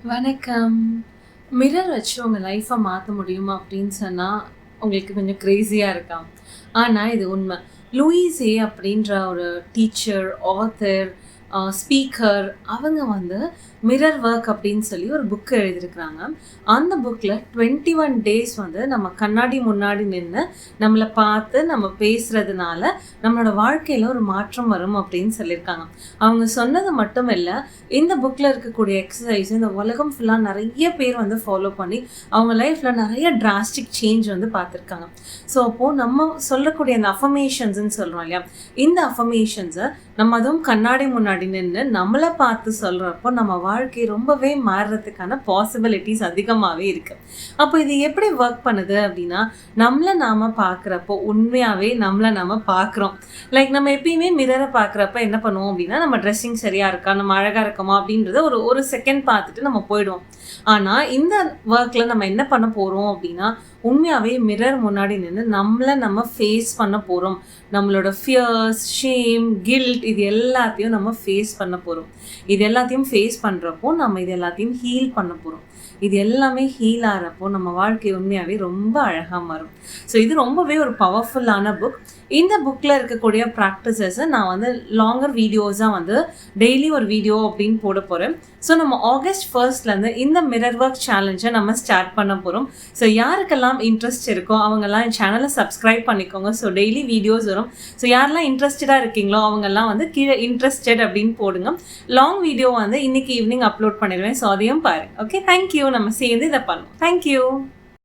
வணக்கம். மிரர் வச்சு உங்க லைஃப்ப மாத்த முடியுமா அப்படின்னு சொன்னா, உங்களுக்கு கொஞ்சம் கிரேசியா இருக்கா? ஆனா இது உண்ம. லூயிஸ் அப்படின்ற ஒரு டீச்சர், ஆத்தர், ஸ்பீக்கர் அவங்க வந்து மிரர் ஒர்க் அப்படின்னு சொல்லி ஒரு புக் எழுதியிருக்கிறாங்க. அந்த புக்ல 21 டேஸ் வந்து நம்ம கண்ணாடி முன்னாடி நின்னு, நம்மள பார்த்து நம்ம பேசுறதுனால, நம்மளோட வாழ்க்கையில ஒரு மாற்றம் வரும் அப்படின்னு சொல்லியிருக்காங்க. அவங்க சொன்னது மட்டும் இல்ல, இந்த புக்ல இருக்கக்கூடிய எக்ஸர்சைஸ் இந்த உலகம் ஃபுல்லா நெறைய பேர் வந்து ஃபாலோ பண்ணி, அவங்க லைஃப்ல நெறைய டிராஸ்டிக் சேஞ்ச் வந்து பார்த்துருக்காங்க. ஸோ அப்போ நம்ம சொல்லக்கூடிய அந்த அஃபர்மேஷன்ஸ்ன்னு சொல்றோம் இல்லையா? இந்த அஃபர்மேஷன்ஸ நம்ம அதுவும் கண்ணாடி முன்னாடி நின்னு நம்மள பார்த்து சொல்றப்போ, நம்ம வாழ்க்கை ரொம்பவே மாறுறதுக்கான பாசிபிலிட்டீஸ் அதிகமாவே இருக்கு. அப்போ இது எப்படி ஒர்க் பண்ணுது அப்படின்னா, நம்மள நாம பார்க்குறப்போ உண்மையாவே நம்மள நாம பார்க்குறோம். லைக் நம்ம எப்பயுமே மிரர பார்க்குறப்ப என்ன பண்ணுவோம் அப்படின்னா, நம்ம ட்ரெஸ்ஸிங் சரியா இருக்கா? நம்ம அழகா இருக்கோமா? அப்படின்றத ஒரு ஒரு செகண்ட் பார்த்துட்டு நம்ம போயிடுவோம். ஆனா இந்த ஒர்க்ல நம்ம என்ன பண்ண போறோம் அப்படின்னா, உண்மையாவே மிரர் முன்னாடி நின்னு நம்மள நம்ம ஃபேஸ் பண்ண போறோம். நம்மளோட ஃபியர்ஸ், ஷேம், கில்ட் இது எல்லாத்தையும் நம்ம ஃபேஸ் பண்ண போறோம். இது எல்லாத்தையும் ஃபேஸ் பண்றப்போ, நம்ம இது எல்லாத்தையும் ஹீல் பண்ண போறோம். இது எல்லாமே ஹீல் ஆறப்போ, நம்ம வாழ்க்கை உண்மையாவே ரொம்ப அழகா மாறும். ஸோ இது ரொம்பவே ஒரு பவர்ஃபுல்லான புக். இந்த புக்ல இருக்கக்கூடிய ப்ராக்டிசஸ நான் வந்து லாங்கர் வீடியோஸா வந்து டெய்லி ஒரு வீடியோ அப்படின்னு போட போறேன். ஸோ நம்ம ஆகஸ்ட் 1 இந்த மிரர் ஒர்க் சேலஞ்சை நம்ம ஸ்டார்ட் பண்ண போறோம். ஸோ யாருக்கெல்லாம் இன்ட்ரெஸ்ட் இருக்கோ அவங்கெல்லாம் என் சேனலை சப்ஸ்கிரைப் பண்ணிக்கோங்க. ஸோ டெய்லி வீடியோஸ் வரும். ஸோ யாரெல்லாம் இன்ட்ரெஸ்டடாக இருக்கீங்களோ அவங்கெல்லாம் வந்து கீழே இன்ட்ரெஸ்டட் அப்படின்னு போடுங்க. லாங் வீடியோ வந்து இன்னைக்கு ஈவினிங் அப்லோட் பண்ணிடுவேன். ஸோ அதையும் பாருங்க. Okay, thank you. நம்ம சேர்ந்து இதை பண்ணுவோம். தேங்க்யூ.